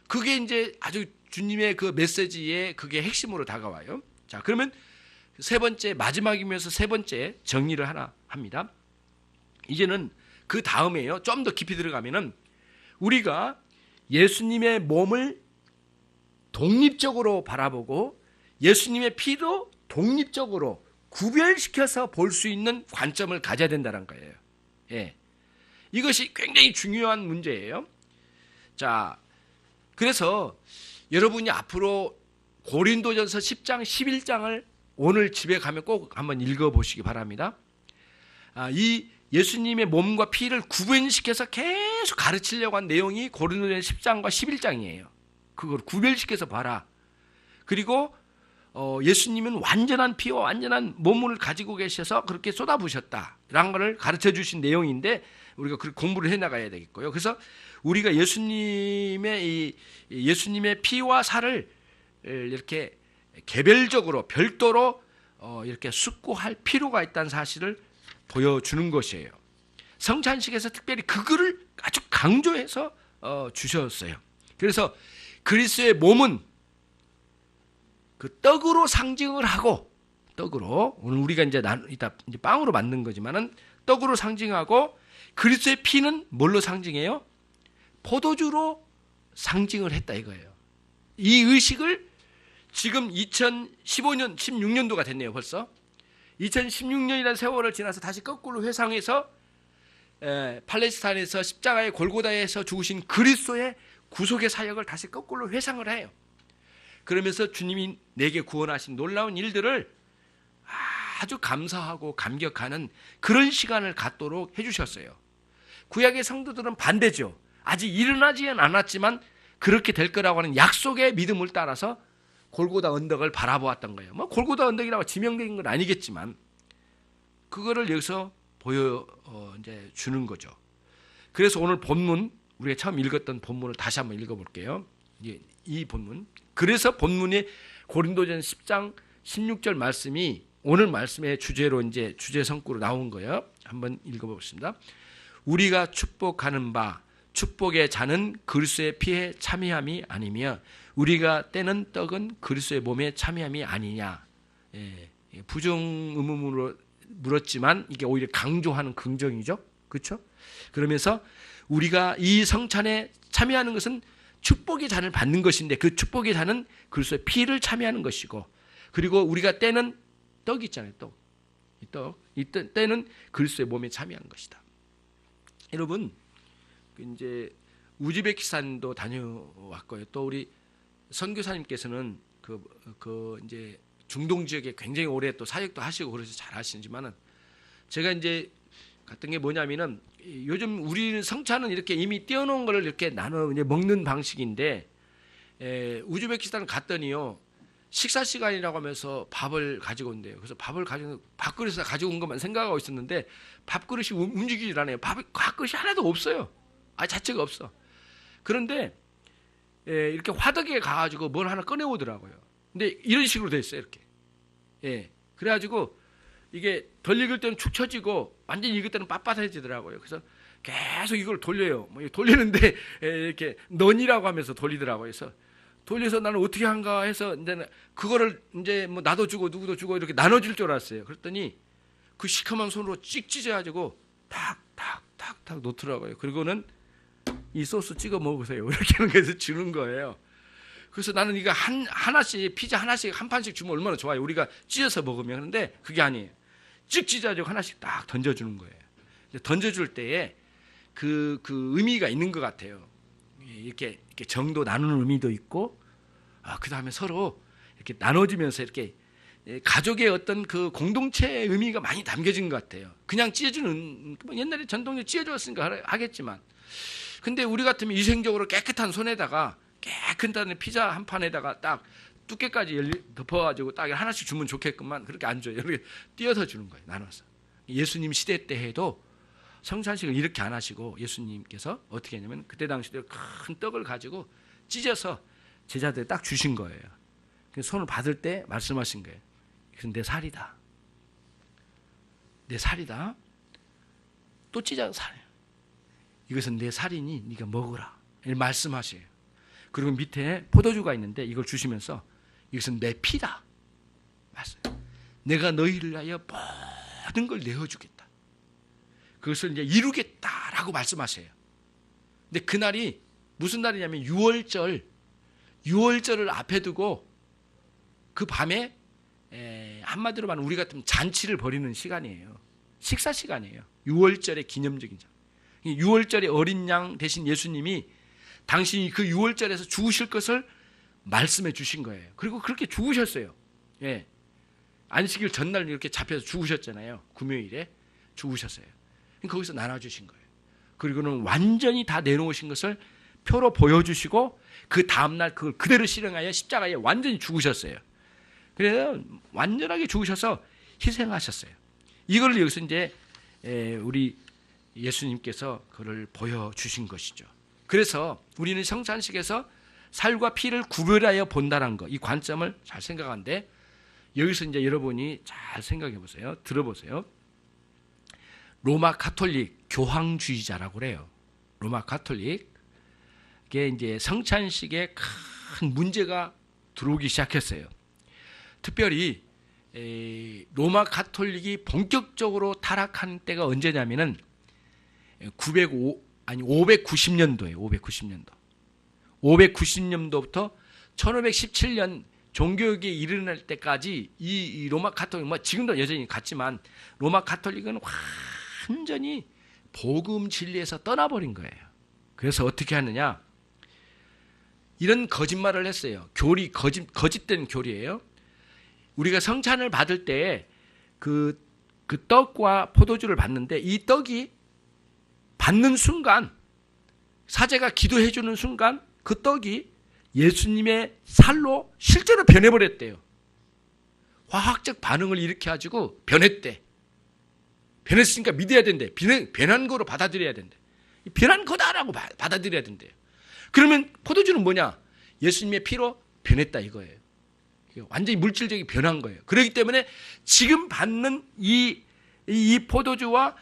A: 그게 이제 아주 주님의 그 메시지의 그게 핵심으로 다가와요. 자, 그러면 세 번째, 마지막이면서 세 번째 정리를 하나 합니다. 이제는 그 다음에요. 좀 더 깊이 들어가면은 우리가 예수님의 몸을 독립적으로 바라보고 예수님의 피도 독립적으로 구별시켜서 볼 수 있는 관점을 가져야 된다는 거예요. 예. 이것이 굉장히 중요한 문제예요. 자, 그래서 여러분이 앞으로 고린도전서 10장, 11장을 오늘 집에 가면 꼭 한번 읽어보시기 바랍니다. 이 예수님의 몸과 피를 구분시켜서 계속 가르치려고 한 내용이 고린도전서 10장과 11장이에요. 그걸 구별시켜서 봐라. 그리고 예수님은 완전한 피와 완전한 몸을 가지고 계셔서 그렇게 쏟아부으셨다라는 것을 가르쳐 주신 내용인데 우리가 그 공부를 해나가야 되겠고요. 그래서 우리가 예수님의 피와 살을 이렇게 개별적으로 별도로 이렇게 숙고할 필요가 있다는 사실을 보여주는 것이에요. 성찬식에서 특별히 그거를 아주 강조해서 주셨어요. 그래서 그리스도의 몸은 그 떡으로 상징을 하고, 떡으로 오늘 우리가 이제 이따 빵으로 만든 거지만은 떡으로 상징하고, 그리스도의 피는 뭘로 상징해요? 포도주로 상징을 했다 이거예요. 이 의식을 지금 2015년, 16년도가 됐네요. 벌써 2016년이라는 세월을 지나서 다시 거꾸로 회상해서 팔레스타인에서 십자가의 골고다에서 죽으신 그리스도의 구속의 사역을 다시 거꾸로 회상을 해요. 그러면서 주님이 내게 구원하신 놀라운 일들을 아주 감사하고 감격하는 그런 시간을 갖도록 해주셨어요. 구약의 성도들은 반대죠. 아직 일어나지는 않았지만 그렇게 될 거라고 하는 약속의 믿음을 따라서 골고다 언덕을 바라보았던 거예요. 뭐 골고다 언덕이라고 지명된 건 아니겠지만 그거를 여기서 이제 주는 거죠. 그래서 오늘 본문, 우리가 처음 읽었던 본문을 다시 한번 읽어볼게요. 이 본문. 그래서 본문이 고린도전 10장 16절 말씀이 오늘 말씀의 주제로 이제 주제 성구로 나온 거예요. 한번 읽어보겠습니다. 우리가 축복하는 바 축복의 잔은 그리스도의 피에 참여함이 아니며 우리가 떼는 떡은 그리스도의 몸에 참여함이 아니냐. 부정 의문으로 물었지만 이게 오히려 강조하는 긍정이죠. 그렇죠? 그러면서 우리가 이 성찬에 참여하는 것은 축복의 잔을 받는 것인데 그 축복의 잔은 그리스도의 피를 참여하는 것이고, 그리고 우리가 떼는 떡이 있잖아요. 이 때는 그리스도의 몸에 참여한 것이다. 여러분, 이제 우즈베키스탄도 다녀왔고요. 또 우리 선교사님께서는 이제 중동 지역에 굉장히 오래 또 사역도 하시고 그래서 잘 하시지만은 제가 이제 갔던 게 뭐냐면은 요즘 우리는 성찬은 이렇게 이미 띄워놓은 거를 이렇게 나눠 이제 먹는 방식인데 우즈베키스탄 갔더니요. 식사 시간이라고 하면서 밥을 가지고 온대요. 그래서 밥그릇을 가지고 온 것만 생각하고 있었는데 밥그릇이 움직이질 않아요. 밥그릇이 하나도 없어요. 자체가 없어. 그런데 이렇게 화덕에 가가지고 뭘 하나 꺼내오더라고요. 근데 이런 식으로 돼 있어요. 이렇게. 그래가지고 이게 덜 익을 때는 축 처지고 완전히 익을 때는 빳빳해지더라고요. 그래서 계속 이걸 돌려요. 돌리는데 이렇게 넌이라고 하면서 돌리더라고요. 그래서 돌려서 나는 어떻게 한가 해서 이제 그거를 이제 뭐 나도 주고 누구도 주고 이렇게 나눠줄 줄 알았어요. 그랬더니 그 시커먼 손으로 찍 찢어가지고 탁탁탁탁 놓더라고요. 그리고는 이 소스 찍어 먹으세요. 이렇게 하는 거에서 주는 거예요. 그래서 나는 이거 하나씩 피자 하나씩 한 판씩 주면 얼마나 좋아요. 우리가 찢어서 먹으면. 그런데 그게 아니에요. 찍 찢어가지고 하나씩 딱 던져주는 거예요. 던져줄 때에 그 의미가 있는 것 같아요. 이렇게 정도 나누는 의미도 있고, 그 다음에 서로 이렇게 나눠주면서 이렇게 가족의 어떤 그 공동체의 의미가 많이 담겨진 것 같아요. 그냥 찢어주는, 옛날에 전통적으로 찢어줬으니까 하겠지만, 근데 우리 같으면 위생적으로 깨끗한 손에다가 깨끗한 피자 한 판에다가 딱 두께까지 덮어가지고 딱 하나씩 주면 좋겠구만. 그렇게 안 줘요. 이렇게 띄어서 주는 거예요. 나눠서. 예수님 시대 때 해도 성찬식을 이렇게 안 하시고 예수님께서 어떻게 했냐면 그때 당시에 큰 떡을 가지고 찢어서 제자들에 딱 주신 거예요. 그래서 손을 받을 때 말씀하신 거예요. 이것은 내 살이다. 내 살이다. 또 찢어서 살이에요. 이것은 내 살이니 네가 먹으라. 이렇게 말씀하세요. 그리고 밑에 포도주가 있는데 이걸 주시면서 이것은 내 피다. 맞아요. 내가 너희를 위하여 모든 걸 내어주겠다. 그것을 이제 이루겠다라고 말씀하세요. 근데 그날이 무슨 날이냐면 유월절을 앞에 두고 그 밤에 한마디로 말하면 우리 같으면 잔치를 벌이는 시간이에요. 식사 시간이에요. 유월절의 기념적인 장. 유월절의 어린 양 대신 예수님이 당신이 그 유월절에서 죽으실 것을 말씀해 주신 거예요. 그리고 그렇게 죽으셨어요. 예. 안식일 전날 이렇게 잡혀서 죽으셨잖아요. 금요일에 죽으셨어요. 거기서 나눠주신 거예요. 그리고는 완전히 다 내놓으신 것을 표로 보여주시고 그 다음날 그걸 그대로 실행하여 십자가에 완전히 죽으셨어요. 그래서 완전하게 죽으셔서 희생하셨어요. 이걸 여기서 이제 우리 예수님께서 그걸 보여주신 것이죠. 그래서 우리는 성찬식에서 살과 피를 구별하여 본다는 거, 이 관점을 잘 생각하는데 여기서 이제 여러분이 잘 생각해 보세요. 들어보세요. 로마 가톨릭 교황주의자라고 그래요. 로마 가톨릭. 이게 이제 성찬식에 큰 문제가 들어오기 시작했어요. 특별히 로마 가톨릭이 본격적으로 타락한 때가 언제냐면은 590년도예요. 590년도부터 1517년 종교개혁이 일어날 때까지 이 로마 가톨릭, 뭐 지금도 여전히 같지만 로마 가톨릭은 완전히 복음 진리에서 떠나버린 거예요. 그래서 어떻게 하느냐? 이런 거짓말을 했어요. 교리, 거짓된 교리예요. 우리가 성찬을 받을 때 그 떡과 포도주를 받는데 이 떡이 받는 순간, 사제가 기도해 주는 순간 그 떡이 예수님의 살로 실제로 변해버렸대요. 화학적 반응을 일으켜가지고 변했대. 변했으니까 믿어야 된대. 변한 거로 받아들여야 된대. 변한 거다라고 받아들여야 된대요. 그러면 포도주는 뭐냐? 예수님의 피로 변했다 이거예요. 완전히 물질적인 변한 거예요. 그렇기 때문에 지금 받는 이 포도주와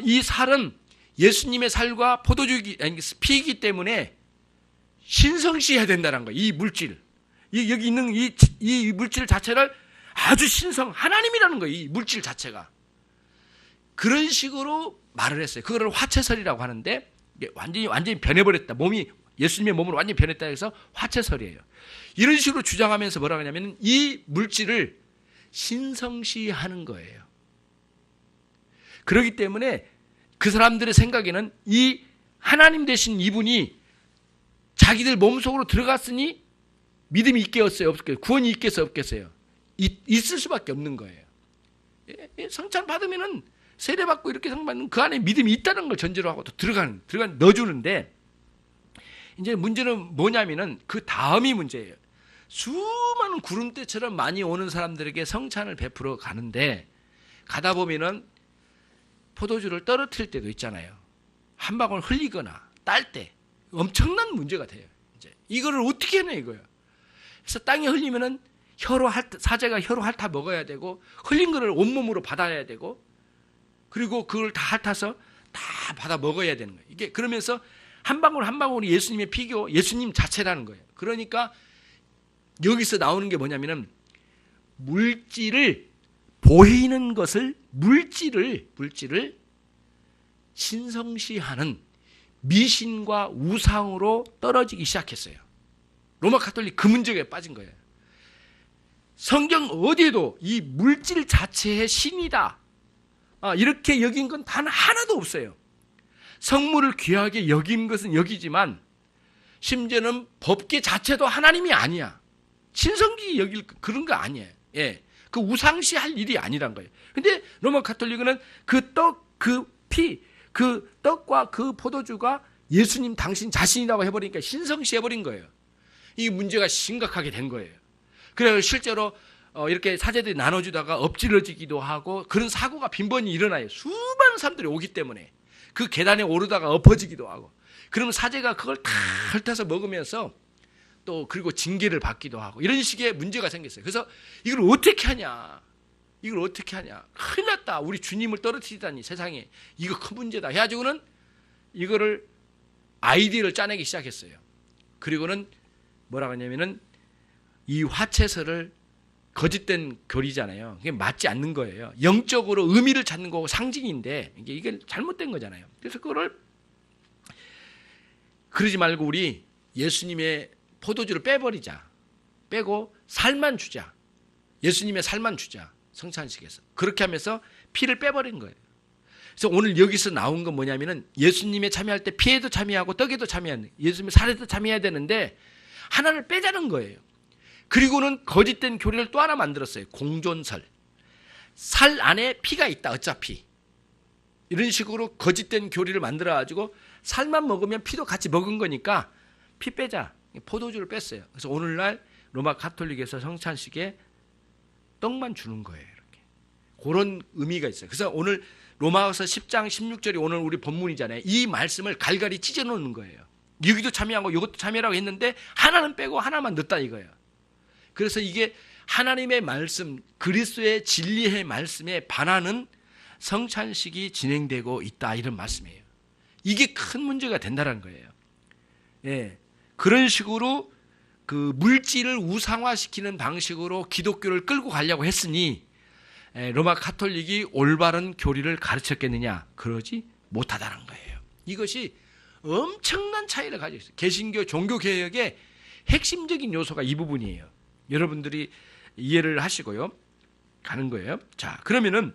A: 이 살은 예수님의 살과 포도주기 피이기 때문에 신성시해야 된다는 거예요. 이 물질, 여기 있는 이 물질 자체를 아주 하나님이라는 거예요. 이 물질 자체가 그런 식으로 말을 했어요. 그거를 화채설이라고 하는데 완전히 변해버렸다. 몸이 예수님의 몸으로 완전히 변했다 해서 화채설이에요. 이런 식으로 주장하면서 뭐라고 하냐면 이 물질을 신성시하는 거예요. 그렇기 때문에 그 사람들의 생각에는 이 하나님 되신 이분이 자기들 몸속으로 들어갔으니 믿음이 있겠어요? 없겠어요? 구원이 있겠어요? 없겠어요? 있을 수밖에 없는 거예요. 성찬 받으면은 세례받고 이렇게 성받는 그 안에 믿음이 있다는 걸 전제로 하고 또 넣어주는데 이제 문제는 뭐냐면은 그 다음이 문제예요. 수많은 구름대처럼 많이 오는 사람들에게 성찬을 베풀어 가는데 가다 보면은 포도주를 떨어뜨릴 때도 있잖아요. 한 방울 흘리거나 딸 때 엄청난 문제가 돼요. 이제 이거를 어떻게 해내 이거예요. 그래서 땅에 흘리면은 사제가 혀로 핥아 먹어야 되고 흘린 거를 온몸으로 받아야 되고 그리고 그걸 다 핥아서 다 받아 먹어야 되는 거예요. 이게 그러면서 한 방울 한 방울이 예수님의 피고 예수님 자체라는 거예요. 그러니까 여기서 나오는 게 뭐냐면은 물질을 보이는 것을 물질을 신성시하는 미신과 우상으로 떨어지기 시작했어요. 로마 가톨릭 그 문제에 빠진 거예요. 성경 어디에도 이 물질 자체의 신이다 이렇게 여긴 건 단 하나도 없어요. 성물을 귀하게 여긴 것은 여기지만 심지어는 법계 자체도 하나님이 아니야. 신성기 여길 그런 거 아니에요. 예. 그 우상시 할 일이 아니란 거예요. 근데 로마 가톨릭은 그 떡, 그 피, 그 떡과 그 포도주가 예수님 당신 자신이라고 해버리니까 신성시 해버린 거예요. 이 문제가 심각하게 된 거예요. 그래서 실제로 이렇게 사제들이 나눠주다가 엎질러지기도 하고 그런 사고가 빈번히 일어나요. 수많은 사람들이 오기 때문에 그 계단에 오르다가 엎어지기도 하고 그러면 사제가 그걸 다 핥아서 먹으면서 또 그리고 징계를 받기도 하고 이런 식의 문제가 생겼어요. 그래서 이걸 어떻게 하냐? 큰일 났다. 우리 주님을 떨어뜨리다니 세상에 이거 큰 문제다. 해가지고는 이거를 아이디어를 짜내기 시작했어요. 그리고는 뭐라고 하냐면은 이 화채설을 거짓된 교리잖아요. 그게 맞지 않는 거예요. 영적으로 의미를 찾는 거고 상징인데 이게 잘못된 거잖아요. 그래서 그거를 그러지 말고 우리 예수님의 포도주를 빼버리자. 빼고 살만 주자. 예수님의 살만 주자. 성찬식에서. 그렇게 하면서 피를 빼버린 거예요. 그래서 오늘 여기서 나온 건 뭐냐면은 예수님의 참여할 때 피에도 참여하고 떡에도 참여하는, 예수님의 살에도 참여해야 되는데 하나를 빼자는 거예요. 그리고는 거짓된 교리를 또 하나 만들었어요. 공존설. 살 안에 피가 있다. 어차피. 이런 식으로 거짓된 교리를 만들어가지고 살만 먹으면 피도 같이 먹은 거니까 피 빼자. 포도주를 뺐어요. 그래서 오늘날 로마 가톨릭에서 성찬식에 떡만 주는 거예요. 이렇게. 그런 의미가 있어요. 그래서 오늘 로마서 10장 16절이 오늘 우리 본문이잖아요. 이 말씀을 갈갈이 찢어놓는 거예요. 여기도 참여하고 이것도 참여라고 했는데 하나는 빼고 하나만 넣었다 이거예요. 그래서 이게 하나님의 말씀, 그리스도의 진리의 말씀에 반하는 성찬식이 진행되고 있다 이런 말씀이에요. 이게 큰 문제가 된다는 거예요. 예, 그런 식으로 그 물질을 우상화시키는 방식으로 기독교를 끌고 가려고 했으니 로마 가톨릭이 올바른 교리를 가르쳤겠느냐? 그러지 못하다는 거예요. 이것이 엄청난 차이를 가지고 있어요. 개신교 종교개혁의 핵심적인 요소가 이 부분이에요. 여러분들이 이해를 하시고요. 가는 거예요. 자, 그러면은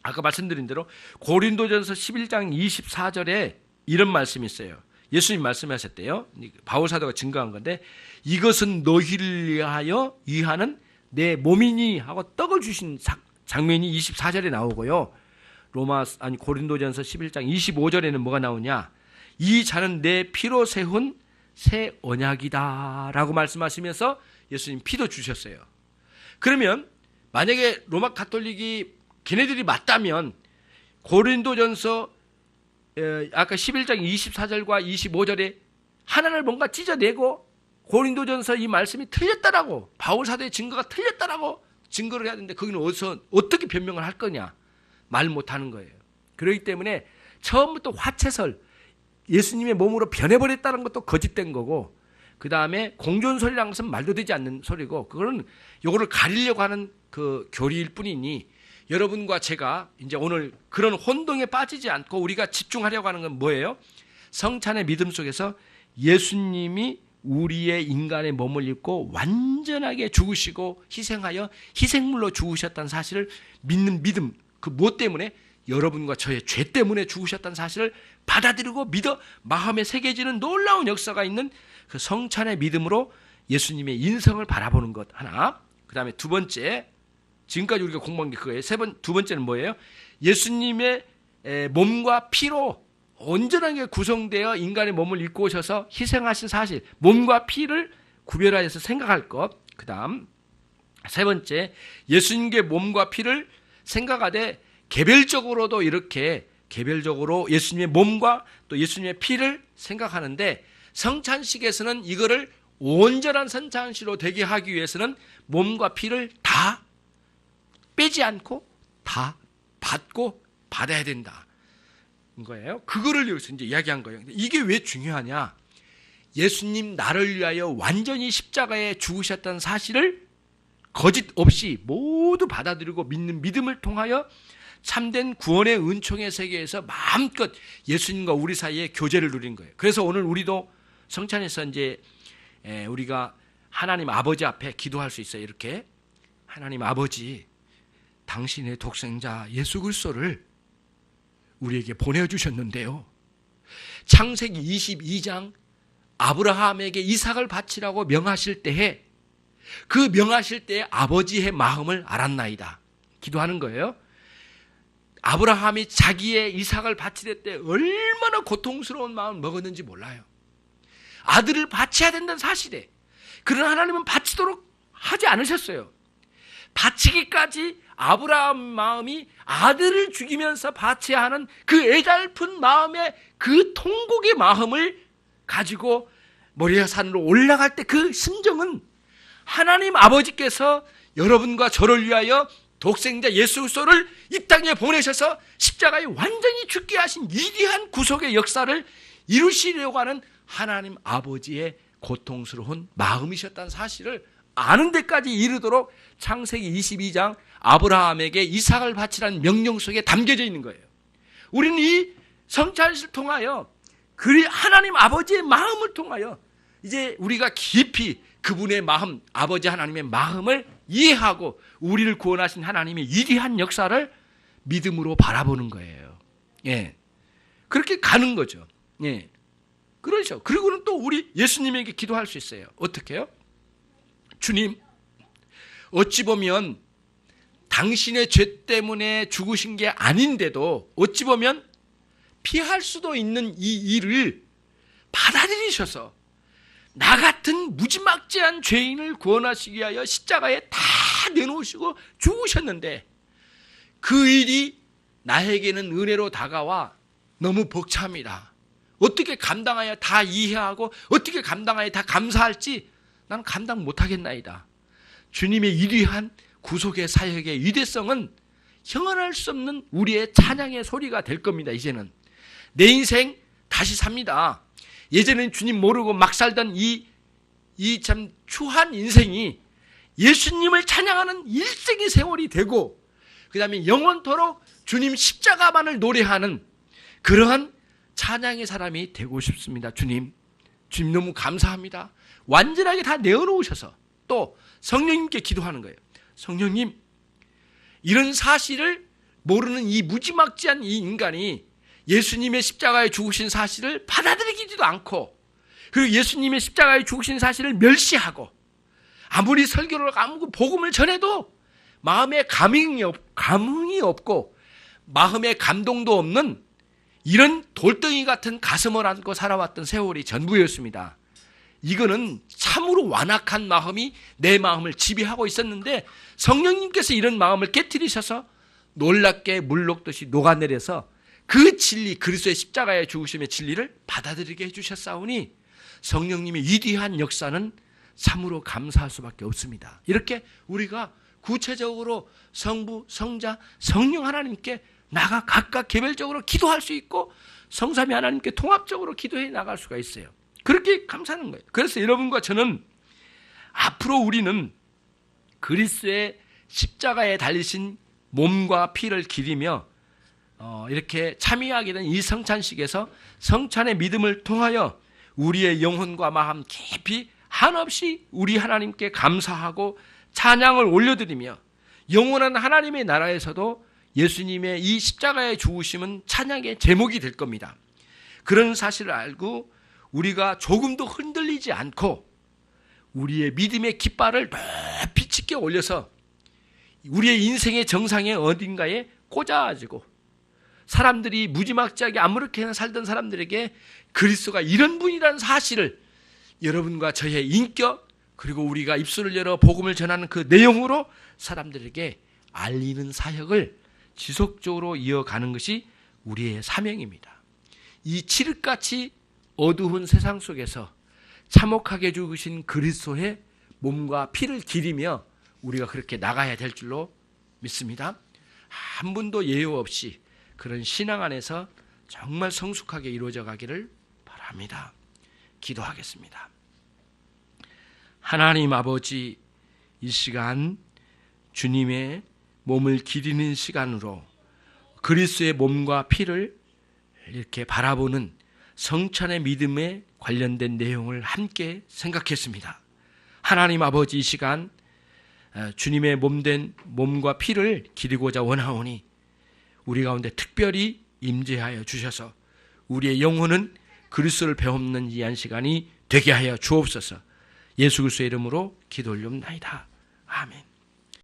A: 아까 말씀드린 대로 고린도전서 11장 24절에 이런 말씀이 있어요. 예수님 말씀하셨대요. 바울 사도가 증거한 건데 이것은 너희를 위하여 위하는 내 몸이니 하고 떡을 주신 장면이 24절에 나오고요. 고린도전서 11장 25절에는 뭐가 나오냐? 이 잔은 내 피로 세운 새 언약이다라고 말씀하시면서 예수님 피도 주셨어요. 그러면 만약에 로마 가톨릭이 걔네들이 맞다면 고린도전서 아까 11장 24절과 25절에 하나를 뭔가 찢어내고 고린도전서 이 말씀이 틀렸다라고, 바울 사도의 증거가 틀렸다라고 증거를 해야 되는데 거기는 어떻게 변명을 할 거냐? 말 못하는 거예요. 그렇기 때문에 처음부터 화채설, 예수님의 몸으로 변해버렸다는 것도 거짓된 거고, 그 다음에 공존설이라는 것은 말도 되지 않는 소리고, 그거는 요거를 가리려고 하는 그 교리일 뿐이니, 여러분과 제가 이제 오늘 그런 혼동에 빠지지 않고 우리가 집중하려고 하는 건 뭐예요? 성찬의 믿음 속에서 예수님이 우리의 인간의 몸을 입고 완전하게 죽으시고 희생하여 희생물로 죽으셨다는 사실을 믿는 믿음, 그 무엇 때문에? 여러분과 저의 죄 때문에 죽으셨다는 사실을 받아들이고 믿어 마음에 새겨지는 놀라운 역사가 있는 그 성찬의 믿음으로 예수님의 인성을 바라보는 것 하나. 그 다음에 두 번째, 지금까지 우리가 공부한 게 그거예요. 두 번째는 뭐예요? 예수님의 몸과 피로 온전하게 구성되어 인간의 몸을 입고 오셔서 희생하신 사실, 몸과 피를 구별하여서 생각할 것. 그 다음 세 번째, 예수님의 몸과 피를 생각하되 개별적으로도 이렇게 개별적으로 예수님의 몸과 또 예수님의 피를 생각하는데, 성찬식에서는 이거를 온전한 성찬식으로 되게 하기 위해서는 몸과 피를 다 빼지 않고 다 받고 받아야 된다. 거예요. 그거를 여기서 이제 이야기한 거예요. 이게 왜 중요하냐? 예수님 나를 위하여 완전히 십자가에 죽으셨다는 사실을 거짓 없이 모두 받아들이고 믿는 믿음을 통하여 참된 구원의 은총의 세계에서 마음껏 예수님과 우리 사이에 교제를 누린 거예요. 그래서 오늘 우리도 성찬에서 이제 우리가 하나님 아버지 앞에 기도할 수 있어요. 이렇게, 하나님 아버지, 당신의 독생자 예수 그리스도를 우리에게 보내주셨는데요, 창세기 22장 아브라함에게 이삭을 바치라고 명하실 때에 그 명하실 때에 아버지의 마음을 알았나이다. 기도하는 거예요. 아브라함이 자기의 이삭을 바칠 때 얼마나 고통스러운 마음을 먹었는지 몰라요. 아들을 바쳐야 된다는 사실에, 그러나 하나님은 바치도록 하지 않으셨어요. 바치기까지 아브라함 마음이 아들을 죽이면서 바쳐야 하는 그 애달픈 마음의 그 통곡의 마음을 가지고 모리아 산으로 올라갈 때 그 심정은 하나님 아버지께서 여러분과 저를 위하여 독생자 예수 그리스도를 이 땅에 보내셔서 십자가에 완전히 죽게 하신 위대한 구속의 역사를 이루시려고 하는 하나님 아버지의 고통스러운 마음이셨다는 사실을 아는 데까지 이르도록 창세기 22장 아브라함에게 이삭을 바치라는 명령 속에 담겨져 있는 거예요. 우리는 이 성찬식을 통하여 하나님 아버지의 마음을 통하여 이제 우리가 깊이 그분의 마음, 아버지 하나님의 마음을 이해하고 우리를 구원하신 하나님의 위대한 역사를 믿음으로 바라보는 거예요. 예. 그렇게 가는 거죠. 예. 그러죠. 그리고는 또 우리 예수님에게 기도할 수 있어요. 어떻게 해요? 주님, 어찌 보면 당신의 죄 때문에 죽으신 게 아닌데도 어찌 보면 피할 수도 있는 이 일을 받아들이셔서 나 같은 무지막지한 죄인을 구원하시기 위하여 십자가에 다 내놓으시고 죽으셨는데 그 일이 나에게는 은혜로 다가와 너무 벅찹니다. 어떻게 감당하여 다 이해하고 어떻게 감당하여 다 감사할지 나는 감당 못하겠나이다. 주님의 위대한 구속의 사역의 위대성은 형언할 수 없는 우리의 찬양의 소리가 될 겁니다. 이제는 내 인생 다시 삽니다. 예전에는 주님 모르고 막 살던 이 참 추한 인생이 예수님을 찬양하는 일생의 세월이 되고 그 다음에 영원토록 주님 십자가만을 노래하는 그러한 찬양의 사람이 되고 싶습니다. 주님 너무 감사합니다. 완전하게 다 내어놓으셔서 또 성령님께 기도하는 거예요. 성령님, 이런 사실을 모르는 이 무지막지한 이 인간이 예수님의 십자가에 죽으신 사실을 받아들이지도 않고 그리고 예수님의 십자가에 죽으신 사실을 멸시하고 아무리 설교를 하고 복음을 전해도 마음에 감흥이 없고 마음에 감동도 없는 이런 돌덩이 같은 가슴을 안고 살아왔던 세월이 전부였습니다. 이거는 참으로 완악한 마음이 내 마음을 지배하고 있었는데 성령님께서 이런 마음을 깨트리셔서 놀랍게 물 녹듯이 녹아내려서 그 진리, 그리스도의 십자가에 죽으심의 진리를 받아들이게 해주셨사오니 성령님의 위대한 역사는 참으로 감사할 수밖에 없습니다. 이렇게 우리가 구체적으로 성부, 성자, 성령 하나님께 나가 각각 개별적으로 기도할 수 있고 성삼위 하나님께 통합적으로 기도해 나갈 수가 있어요. 그렇게 감사하는 거예요. 그래서 여러분과 저는 앞으로 우리는 그리스도의 십자가에 달리신 몸과 피를 기리며 이렇게 참여하게 된 이 성찬식에서 성찬의 믿음을 통하여 우리의 영혼과 마음 깊이 한없이 우리 하나님께 감사하고 찬양을 올려드리며 영원한 하나님의 나라에서도 예수님의 이 십자가의 죽으심은 찬양의 제목이 될 겁니다. 그런 사실을 알고 우리가 조금도 흔들리지 않고 우리의 믿음의 깃발을 높이 짙게 올려서 우리의 인생의 정상의 어딘가에 꽂아가지고 사람들이 무지막지하게 아무렇게나 살던 사람들에게 그리스도가 이런 분이라는 사실을 여러분과 저의 인격 그리고 우리가 입술을 열어 복음을 전하는 그 내용으로 사람들에게 알리는 사역을 지속적으로 이어가는 것이 우리의 사명입니다. 이 칠흑같이 어두운 세상 속에서 참혹하게 죽으신 그리스도의 몸과 피를 기리며 우리가 그렇게 나가야 될 줄로 믿습니다. 한 분도 예외 없이 그런 신앙 안에서 정말 성숙하게 이루어져 가기를 바랍니다. 기도하겠습니다. 하나님 아버지, 이 시간 주님의 몸을 기리는 시간으로 그리스도의 몸과 피를 이렇게 바라보는 성찬의 믿음에 관련된 내용을 함께 생각했습니다. 하나님 아버지, 이 시간 주님의 몸된 몸과 피를 기리고자 원하오니 우리 가운데 특별히 임재하여 주셔서 우리의 영혼은 그리스도를 배움는 이 한 시간이 되게 하여 주옵소서. 예수 그리스도의 이름으로 기도 올리옵나이다. 아멘.